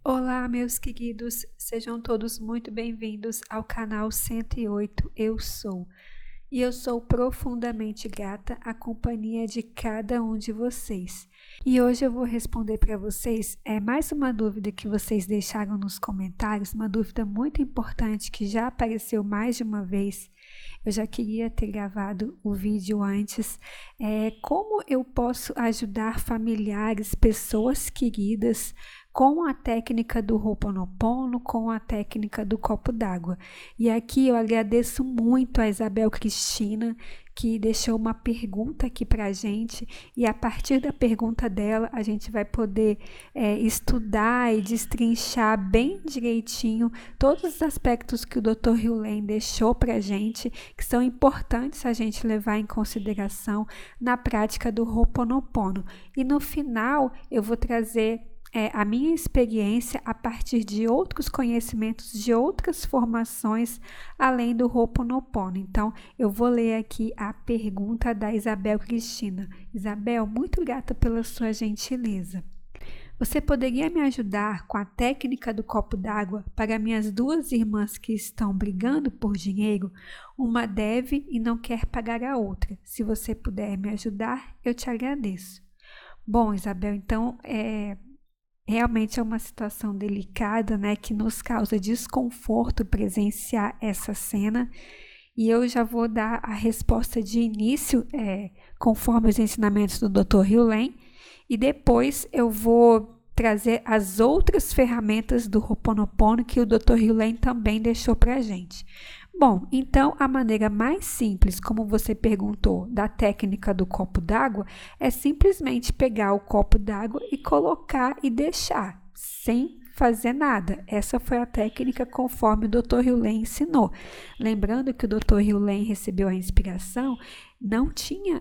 Olá, meus queridos, sejam todos muito bem-vindos ao canal 108 Eu Sou. E eu sou profundamente grata à companhia de cada um de vocês. E hoje eu vou responder para vocês mais uma dúvida que vocês deixaram nos comentários, uma dúvida muito importante que já apareceu mais de uma vez. Eu já queria ter gravado o vídeo antes. Como eu posso ajudar familiares, pessoas queridas, com a técnica do Ho'oponopono, com a técnica do copo d'água. E aqui eu agradeço muito a Isabel Cristina, que deixou uma pergunta aqui para a gente, e a partir da pergunta dela, a gente vai poder estudar e destrinchar bem direitinho todos os aspectos que o Dr. Hugh deixou para a gente, que são importantes a gente levar em consideração na prática do Ho'oponopono. E no final, eu vou trazer a minha experiência a partir de outros conhecimentos, de outras formações, além do Ho'oponopono. Então, eu vou ler aqui a pergunta da Isabel Cristina. Isabel, muito grata pela sua gentileza. Você poderia me ajudar com a técnica do copo d'água para minhas duas irmãs que estão brigando por dinheiro? Uma deve e não quer pagar a outra. Se você puder me ajudar, eu te agradeço. Bom, Isabel, então, realmente é uma situação delicada, né, que nos causa desconforto presenciar essa cena, e eu já vou dar a resposta de início, conforme os ensinamentos do Dr. Hugh, e depois eu vou trazer as outras ferramentas do Ho'oponopono que o Dr. Hugh também deixou para a gente. Bom, então a maneira mais simples, como você perguntou, da técnica do copo d'água, é simplesmente pegar o copo d'água e colocar e deixar, sem fazer nada. Essa foi a técnica conforme o Dr. Hugh ensinou. Lembrando que o Dr. Hugh recebeu a inspiração, não tinha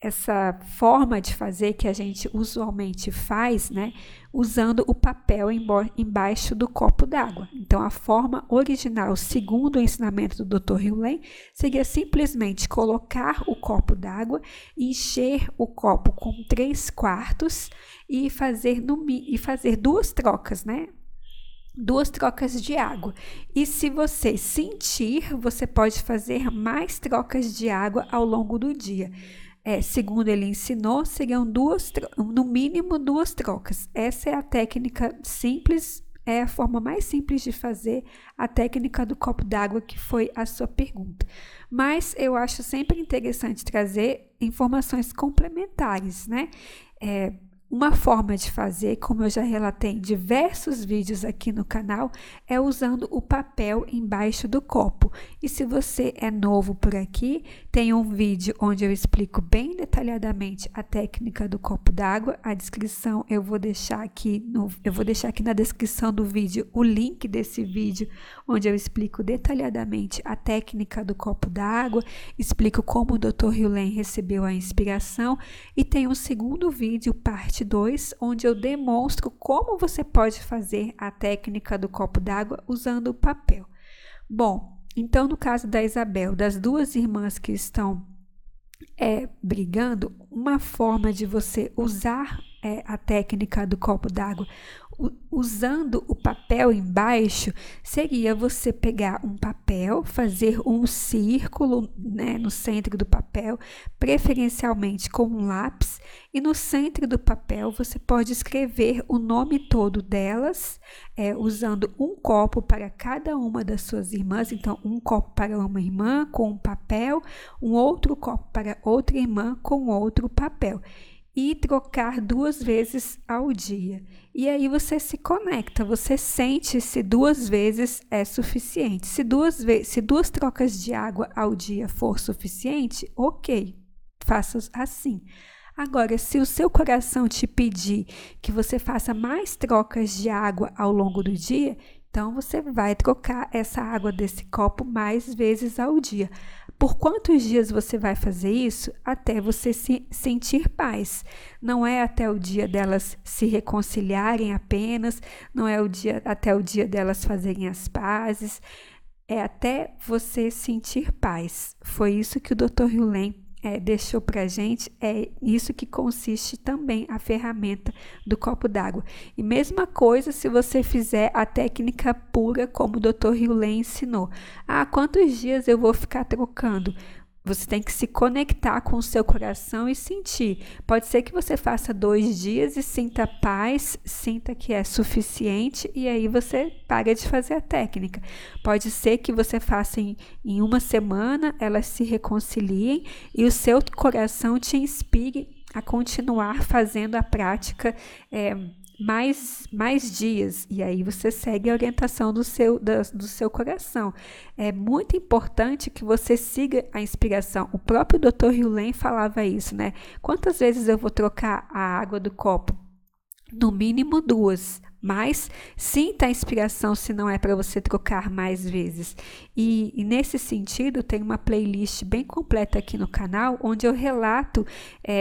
essa forma de fazer que a gente usualmente faz, né, usando o papel embaixo do copo d'água. Então, a forma original, segundo o ensinamento do Dr. Hugh, seria simplesmente colocar o copo d'água, encher o copo com 3/4 e fazer duas trocas, né? Duas trocas de água. E se você sentir, você pode fazer mais trocas de água ao longo do dia. Segundo ele ensinou, seriam no mínimo 2 trocas. Essa é a técnica simples, é a forma mais simples de fazer a técnica do copo d'água, que foi a sua pergunta. Mas eu acho sempre interessante trazer informações complementares, né? Uma forma de fazer, como eu já relatei em diversos vídeos aqui no canal, é usando o papel embaixo do copo. E se você é novo por aqui, tem um vídeo onde eu explico bem detalhadamente a técnica do copo d'água. A descrição eu vou deixar aqui na descrição do vídeo o link desse vídeo, onde eu explico detalhadamente a técnica do copo d'água, explico como o Dr. Hugh recebeu a inspiração, e tem um segundo vídeo, parte 2, onde eu demonstro como você pode fazer a técnica do copo d'água usando o papel. Bom, então no caso da Isabel, das duas irmãs que estão brigando, uma forma de você usar a técnica do copo d'água usando o papel embaixo seria você pegar um papel, fazer um círculo, né, no centro do papel, preferencialmente com um lápis, e no centro do papel você pode escrever o nome todo delas, usando um copo para cada uma das suas irmãs. Então, um copo para uma irmã com um papel, um outro copo para outra irmã com outro papel, e trocar 2 vezes ao dia. E aí você se conecta, você sente se 2 vezes é suficiente. Se 2 trocas de água ao dia for suficiente, ok, faça assim. Agora, se o seu coração te pedir que você faça mais trocas de água ao longo do dia, então você vai trocar essa água desse copo mais vezes ao dia. Por quantos dias você vai fazer isso? Até você se sentir paz. Não é até o dia delas se reconciliarem apenas, não é até o dia delas fazerem as pazes, é até você sentir paz. Foi isso que o Dr. Hugh deixou para gente, é isso que consiste também a ferramenta do copo d'água. E mesma coisa se você fizer a técnica pura como o Dr. Hewlett ensinou. Quantos dias eu vou ficar trocando? Você tem que se conectar com o seu coração e sentir. Pode ser que você faça 2 dias e sinta paz, sinta que é suficiente e aí você para de fazer a técnica. Pode ser que você faça em 1 semana, elas se reconciliem e o seu coração te inspire a continuar fazendo a prática mais dias, e aí você segue a orientação do seu coração. É muito importante que você siga a inspiração. O próprio Dr. Hewlett falava isso, né? Quantas vezes eu vou trocar a água do copo? No mínimo 2, mas sinta a inspiração se não é para você trocar mais vezes. E nesse sentido, tem uma playlist bem completa aqui no canal, onde eu relato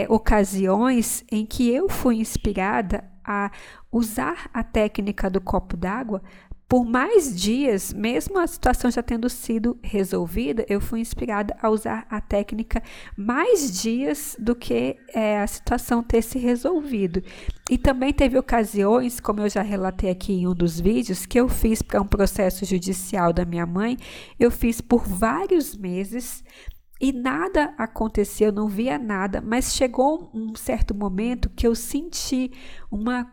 ocasiões em que eu fui inspirada a usar a técnica do copo d'água por mais dias, mesmo a situação já tendo sido resolvida, eu fui inspirada a usar a técnica mais dias do que a situação ter se resolvido. E também teve ocasiões, como eu já relatei aqui em um dos vídeos, que eu fiz para um processo judicial da minha mãe, eu fiz por vários meses, e nada aconteceu, não via nada, mas chegou um certo momento que eu senti uma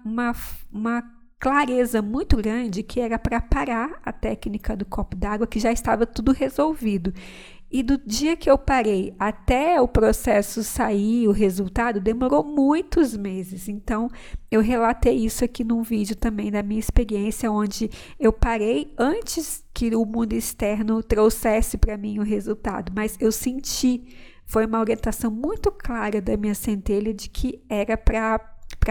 clareza muito grande que era para parar a técnica do copo d'água, que já estava tudo resolvido. E do dia que eu parei até o processo sair, o resultado, demorou muitos meses. Então, eu relatei isso aqui num vídeo também da minha experiência, onde eu parei antes que o mundo externo trouxesse para mim o resultado. Mas eu senti, foi uma orientação muito clara da minha centelha de que era para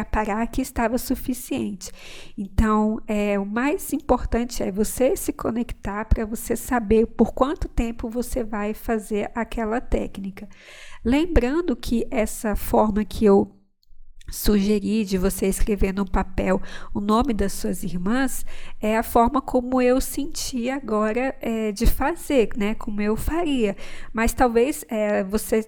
parar, que estava suficiente. Então, o mais importante é você se conectar para você saber por quanto tempo você vai fazer aquela técnica. Lembrando que essa forma que eu sugeri de você escrever no papel o nome das suas irmãs é a forma como eu senti agora de fazer, né? Como eu faria. Mas talvez você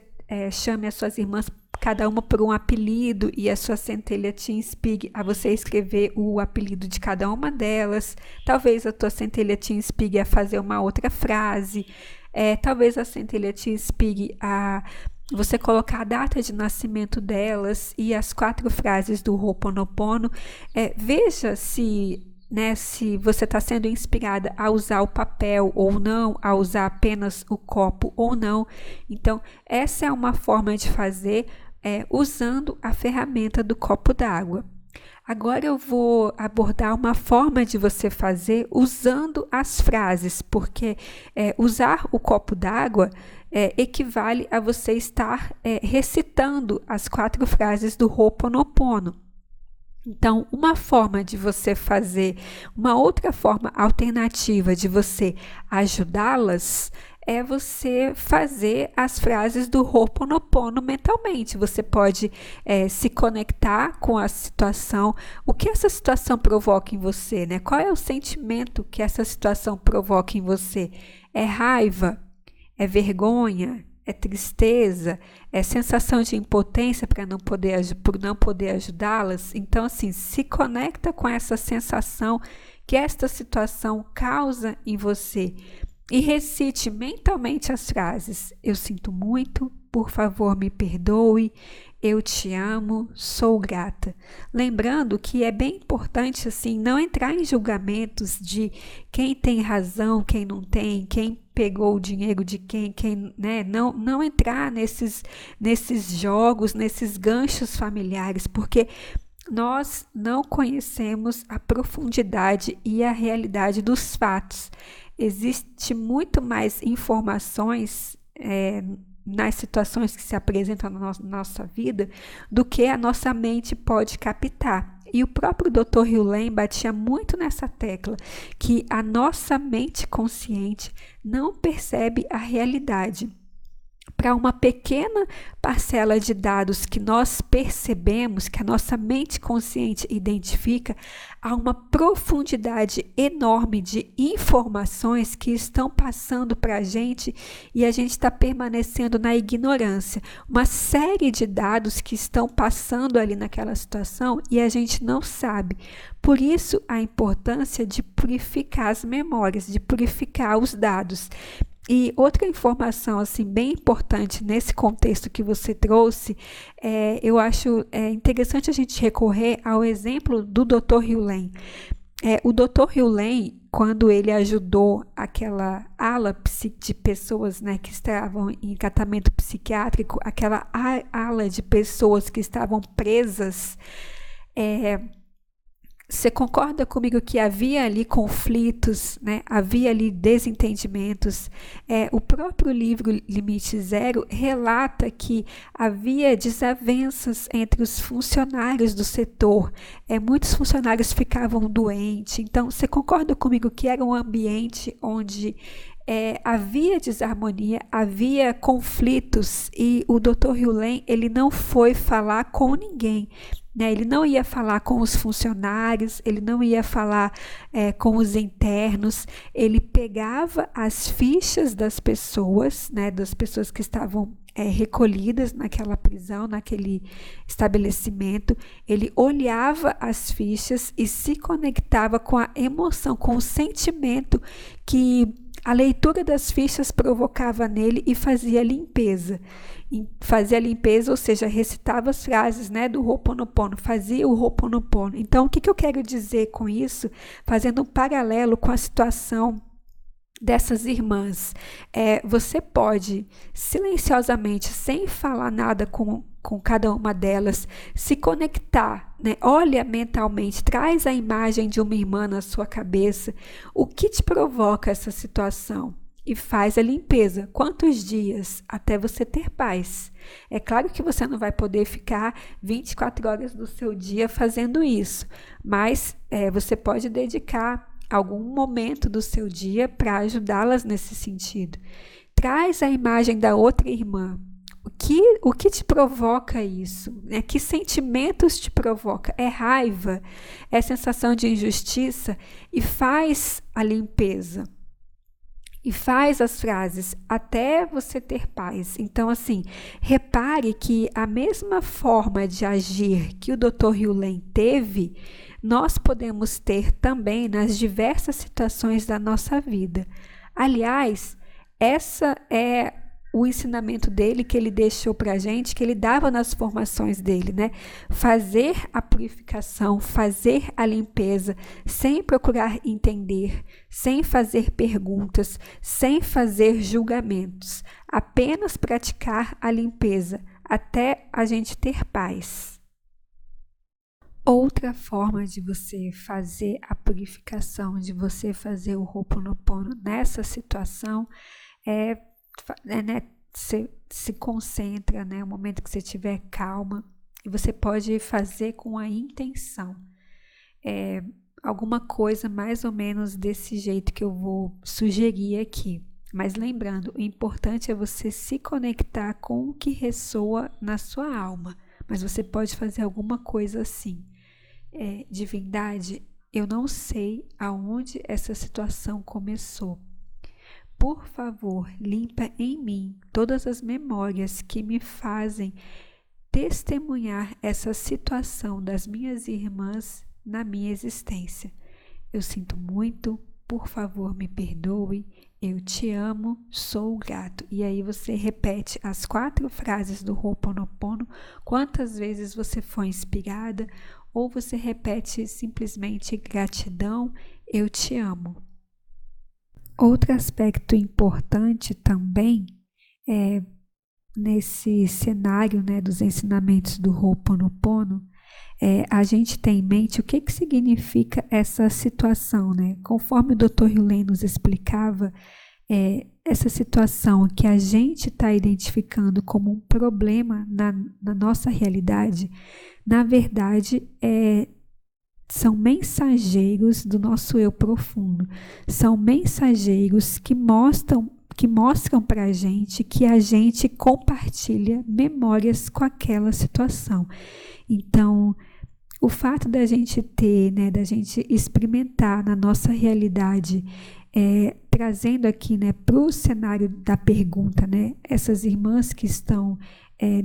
chame as suas irmãs cada uma por um apelido e a sua centelha te inspire a você escrever o apelido de cada uma delas. Talvez a tua centelha te inspire a fazer uma outra frase. Talvez a centelha te inspire a você colocar a data de nascimento delas e as 4 frases do Ho'oponopono. Veja se você está sendo inspirada a usar o papel ou não, a usar apenas o copo ou não. Então, essa é uma forma de fazer usando a ferramenta do copo d'água. Agora eu vou abordar uma forma de você fazer usando as frases, porque usar o copo d'água equivale a você estar recitando as 4 frases do Ho'oponopono. Então, uma forma de você fazer, uma outra forma alternativa de você ajudá-las é você fazer as frases do Ho'oponopono mentalmente. Você pode se conectar com a situação, o que essa situação provoca em você, né? Qual é o sentimento que essa situação provoca em você? É raiva? É vergonha? É tristeza? É sensação de impotência por não poder ajudá-las? Então, assim, se conecta com essa sensação que esta situação causa em você e recite mentalmente as frases: eu sinto muito, por favor me perdoe, eu te amo, sou grata. Lembrando que é bem importante assim não entrar em julgamentos de quem tem razão, quem não tem, quem pegou o dinheiro de quem, né? Não entrar nesses jogos, nesses ganchos familiares, porque nós não conhecemos a profundidade e a realidade dos fatos. Existe muito mais informações nas situações que se apresentam na nossa vida do que a nossa mente pode captar. E o próprio Dr. Hewlett batia muito nessa tecla, que a nossa mente consciente não percebe a realidade. para uma pequena parcela de dados que nós percebemos, que a nossa mente consciente identifica, há uma profundidade enorme de informações que estão passando para a gente e a gente está permanecendo na ignorância. Uma série de dados que estão passando ali naquela situação e a gente não sabe. Por isso, a importância de purificar as memórias, de purificar os dados. E outra informação assim bem importante nesse contexto que você trouxe, eu acho interessante a gente recorrer ao exemplo do Dr. Hugh o Dr. Hugh, quando ele ajudou aquela ala de pessoas, né, que estavam em tratamento psiquiátrico, aquela ala de pessoas que estavam presas, você concorda comigo que havia ali conflitos, né? Havia ali desentendimentos? O próprio livro Limite Zero relata que havia desavenças entre os funcionários do setor. Muitos funcionários ficavam doentes. Então, você concorda comigo que era um ambiente onde havia desarmonia, havia conflitos e o Dr. Hugh ele não foi falar com ninguém. Ele não ia falar com os funcionários, ele não ia falar com os internos, ele pegava as fichas das pessoas, né, das pessoas que estavam recolhidas naquela prisão, naquele estabelecimento, ele olhava as fichas e se conectava com a emoção, com o sentimento que a leitura das fichas provocava nele e fazia limpeza. Fazia limpeza, ou seja, recitava as frases, né, do Ho'oponopono, fazia o Ho'oponopono. Então, o que eu quero dizer com isso? Fazendo um paralelo com a situação dessas irmãs. Você pode, silenciosamente, sem falar nada com cada uma delas, se conectar, né? Olha mentalmente, traz a imagem de uma irmã na sua cabeça. O que te provoca essa situação? E faz a limpeza. Quantos dias até você ter paz? É claro que você não vai poder ficar 24 horas do seu dia fazendo isso, mas você pode dedicar algum momento do seu dia para ajudá-las nesse sentido. Traz a imagem da outra irmã. O que te provoca isso? Que sentimentos te provoca? É raiva? É sensação de injustiça? E faz a limpeza. E faz as frases até você ter paz. Então, assim, repare que a mesma forma de agir que o Dr. Hugh teve, nós podemos ter também nas diversas situações da nossa vida. Aliás, essa é o ensinamento dele que ele deixou para a gente, que ele dava nas formações dele, né? Fazer a purificação, fazer a limpeza, sem procurar entender, sem fazer perguntas, sem fazer julgamentos, apenas praticar a limpeza, até a gente ter paz. Outra forma de você fazer a purificação, de você fazer o Ho'oponopono nessa situação você se concentra, né? O momento que você estiver calma, e você pode fazer com a intenção. Alguma coisa mais ou menos desse jeito que eu vou sugerir aqui. Mas lembrando, o importante é você se conectar com o que ressoa na sua alma. Mas você pode fazer alguma coisa assim. Divindade, eu não sei aonde essa situação começou. Por favor, limpa em mim todas as memórias que me fazem testemunhar essa situação das minhas irmãs na minha existência. Eu sinto muito, por favor, me perdoe, eu te amo, sou grato. E aí você repete as 4 frases do Ho'oponopono, quantas vezes você foi inspirada, ou você repete simplesmente gratidão, eu te amo. Outro aspecto importante também nesse cenário, né, dos ensinamentos do Ho'oponopono, a gente tem em mente o que significa essa situação, né? Conforme o Dr. Hugh nos explicava, essa situação que a gente está identificando como um problema na nossa realidade, na verdade, são mensageiros do nosso eu profundo, são mensageiros que mostram que mostram para a gente que a gente compartilha memórias com aquela situação. Então, o fato da gente ter, né, da gente experimentar na nossa realidade, trazendo aqui, né, para o cenário da pergunta, né, essas irmãs que estão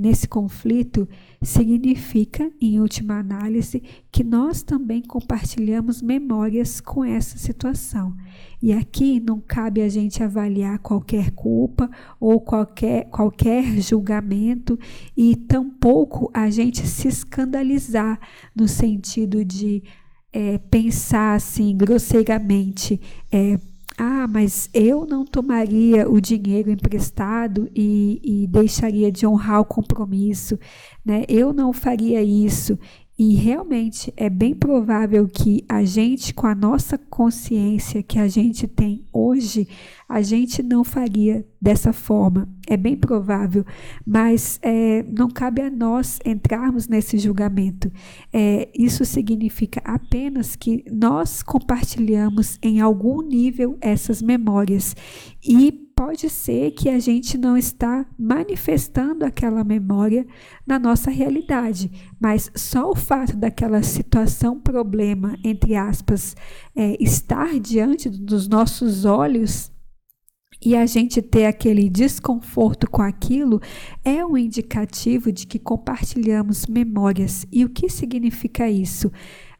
nesse conflito, significa, em última análise, que nós também compartilhamos memórias com essa situação. E aqui não cabe a gente avaliar qualquer culpa ou qualquer julgamento, e tampouco a gente se escandalizar no sentido de pensar assim grosseiramente, mas eu não tomaria o dinheiro emprestado e deixaria de honrar o compromisso, né? Eu não faria isso. E realmente é bem provável que a gente, com a nossa consciência que a gente tem hoje, a gente não faria dessa forma. É bem provável, mas não cabe a nós entrarmos nesse julgamento. Isso significa apenas que nós compartilhamos em algum nível essas memórias, e pode ser que a gente não está manifestando aquela memória na nossa realidade, mas só o fato daquela situação, problema, entre aspas, estar diante dos nossos olhos e a gente ter aquele desconforto com aquilo, é um indicativo de que compartilhamos memórias. E o que significa isso?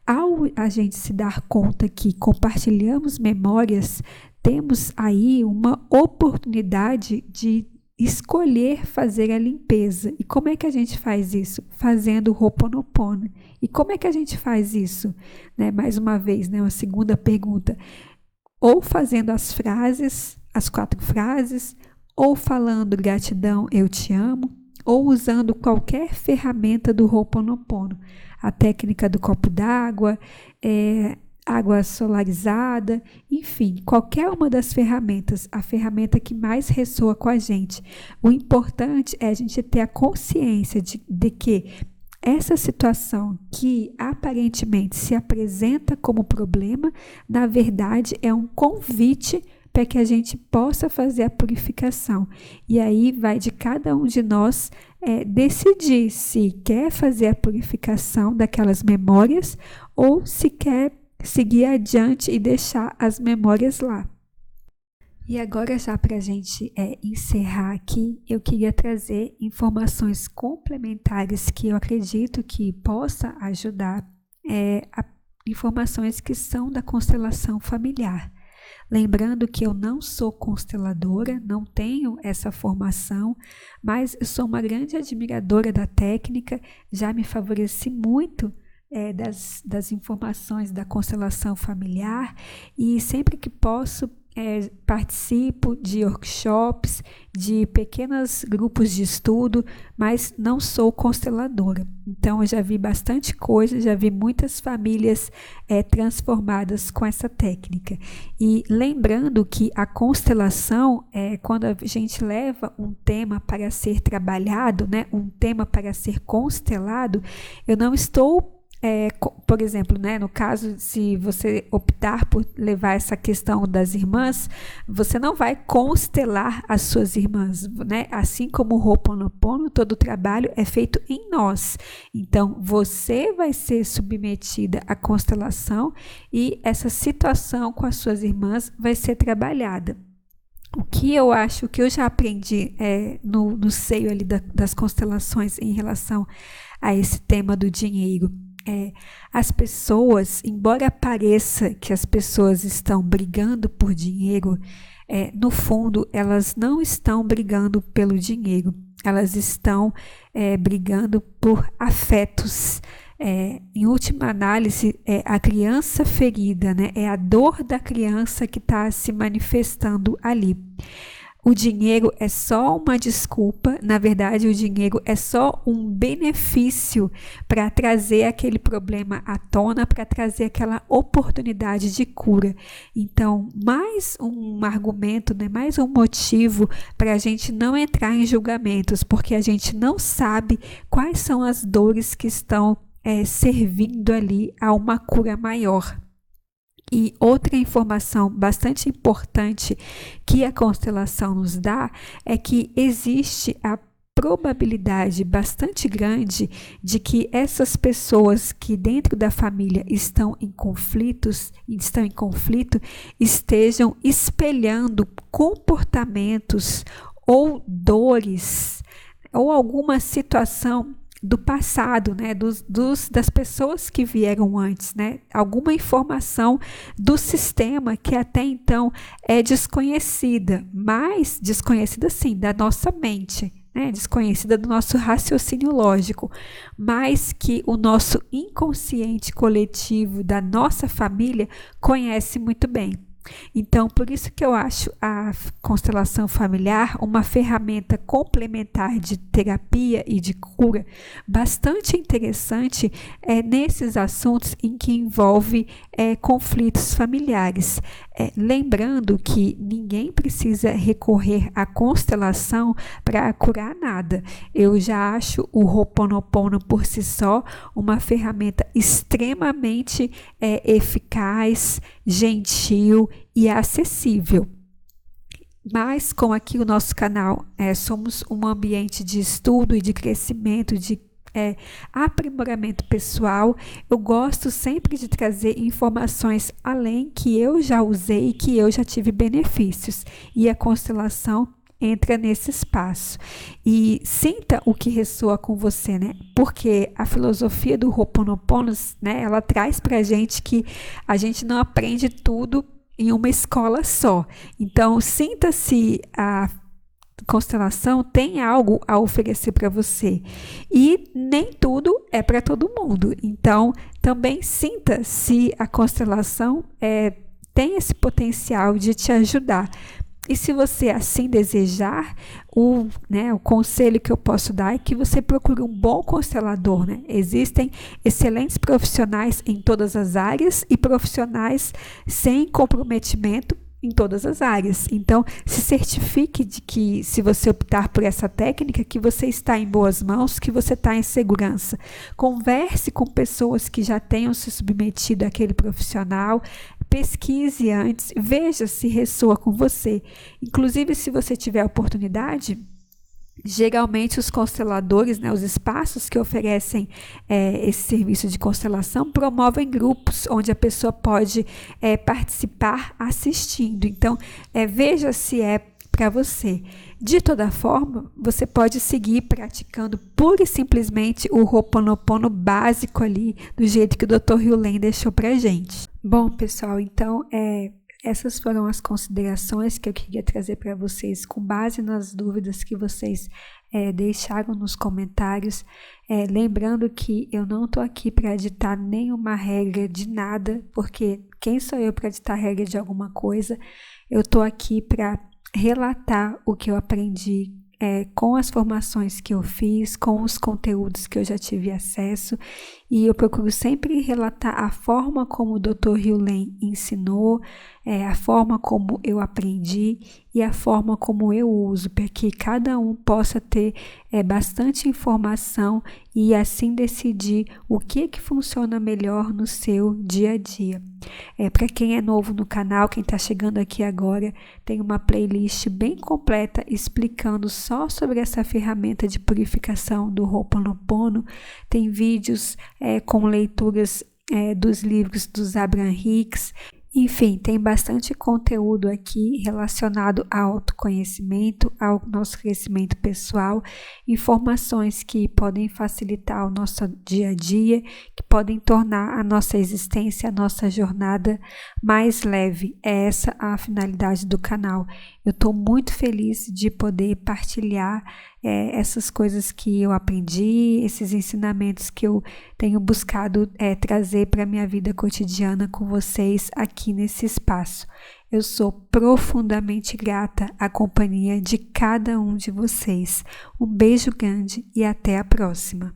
Ao a gente se dar conta que compartilhamos memórias, temos aí uma oportunidade de escolher fazer a limpeza. E como é que a gente faz isso? Fazendo o Ho'oponopono. E como é que a gente faz isso? Né? Mais uma vez, né? Uma segunda pergunta. Ou fazendo as frases, as 4 frases, ou falando gratidão, eu te amo, ou usando qualquer ferramenta do Ho'oponopono. A técnica do copo d'água, água solarizada, enfim, qualquer uma das ferramentas, a ferramenta que mais ressoa com a gente. O importante é a gente ter a consciência de que essa situação que aparentemente se apresenta como problema, na verdade é um convite para que a gente possa fazer a purificação. E aí vai de cada um de nós decidir se quer fazer a purificação daquelas memórias ou se quer seguir adiante e deixar as memórias lá. E agora, já para a gente encerrar aqui, eu queria trazer informações complementares que eu acredito que possa ajudar, informações que são da constelação familiar. Lembrando que eu não sou consteladora, não tenho essa formação, mas eu sou uma grande admiradora da técnica, já me favoreci muito das informações da constelação familiar, e sempre que posso participo de workshops, de pequenos grupos de estudo, mas não sou consteladora. Então eu já vi bastante coisa, já vi muitas famílias transformadas com essa técnica. E lembrando que a constelação quando a gente leva um tema para ser trabalhado, né, um tema para ser constelado, eu não estou por exemplo, né, no caso, se você optar por levar essa questão das irmãs, você não vai constelar as suas irmãs, né? Assim como o Ho'oponopono, todo o trabalho é feito em nós. Então, você vai ser submetida à constelação e essa situação com as suas irmãs vai ser trabalhada. O que eu acho, que eu já aprendi no seio ali das constelações em relação a esse tema do dinheiro, as pessoas, embora pareça que as pessoas estão brigando por dinheiro, no fundo elas não estão brigando pelo dinheiro, elas estão brigando por afetos. Em última análise, é a criança ferida, né? É a dor da criança que está se manifestando ali. O dinheiro é só uma desculpa, na verdade o dinheiro é só um benefício para trazer aquele problema à tona, para trazer aquela oportunidade de cura. Então, mais um argumento, né, mais um motivo para a gente não entrar em julgamentos, porque a gente não sabe quais são as dores que estão servindo ali a uma cura maior. E outra informação bastante importante que a constelação nos dá é que existe a probabilidade bastante grande de que essas pessoas que dentro da família estão em conflito, estejam espelhando comportamentos ou dores ou alguma situação do passado, né, das pessoas que vieram antes, né, alguma informação do sistema que até então é desconhecida, mas desconhecida sim da nossa mente, né, desconhecida do nosso raciocínio lógico, mas que o nosso inconsciente coletivo da nossa família conhece muito bem. Então, por isso que eu acho a constelação familiar uma ferramenta complementar de terapia e de cura bastante interessante nesses assuntos em que envolve conflitos familiares. Lembrando que ninguém precisa recorrer à constelação para curar nada. Eu já acho o Ho'oponopono por si só uma ferramenta extremamente eficaz, gentil e acessível. Mas como aqui o nosso canal somos um ambiente de estudo e de crescimento, de aprimoramento pessoal, eu gosto sempre de trazer informações além que eu já usei e que eu já tive benefícios, e a constelação entra nesse espaço. E sinta o que ressoa com você, né? Porque a filosofia do Ho'oponopono, né, ela traz pra gente que a gente não aprende tudo em uma escola só. Então, sinta se a constelação tem algo a oferecer para você. E nem tudo é para todo mundo. Então, também sinta se a constelação tem esse potencial de te ajudar. E se você assim desejar, o conselho que eu posso dar é que você procure um bom constelador, né? Existem excelentes profissionais em todas as áreas e profissionais sem comprometimento em todas as áreas. Então, se certifique de que, se você optar por essa técnica, que você está em boas mãos, que você está em segurança. Converse com pessoas que já tenham se submetido àquele profissional, pesquise antes, veja se ressoa com você. Inclusive, se você tiver a oportunidade, geralmente os consteladores, né, os espaços que oferecem esse serviço de constelação promovem grupos onde a pessoa pode participar assistindo. Então, veja se é para você. De toda forma, você pode seguir praticando pura e simplesmente o Ho'oponopono básico ali, do jeito que o Dr. Hugh deixou para gente. Bom, pessoal, então essas foram as considerações que eu queria trazer para vocês com base nas dúvidas que vocês deixaram nos comentários. Lembrando que eu não estou aqui para ditar nenhuma regra de nada, porque quem sou eu para ditar regra de alguma coisa? Eu estou aqui para relatar o que eu aprendi com as formações que eu fiz, com os conteúdos que eu já tive acesso, e eu procuro sempre relatar a forma como o Dr. Hugh ensinou, a forma como eu aprendi e a forma como eu uso, para que cada um possa ter bastante informação e assim decidir o que funciona melhor no seu dia a dia. Para quem é novo no canal, quem está chegando aqui agora, tem uma playlist bem completa explicando só sobre essa ferramenta de purificação do Ho'oponopono. Tem vídeos com leituras dos livros dos Abraham Hicks. Enfim, tem bastante conteúdo aqui relacionado ao autoconhecimento, ao nosso crescimento pessoal, informações que podem facilitar o nosso dia a dia, que podem tornar a nossa existência, a nossa jornada mais leve. É essa a finalidade do canal. Eu estou muito feliz de poder partilhar essas coisas que eu aprendi, esses ensinamentos que eu tenho buscado trazer para a minha vida cotidiana com vocês aqui nesse espaço. Eu sou profundamente grata à companhia de cada um de vocês. Um beijo grande e até a próxima.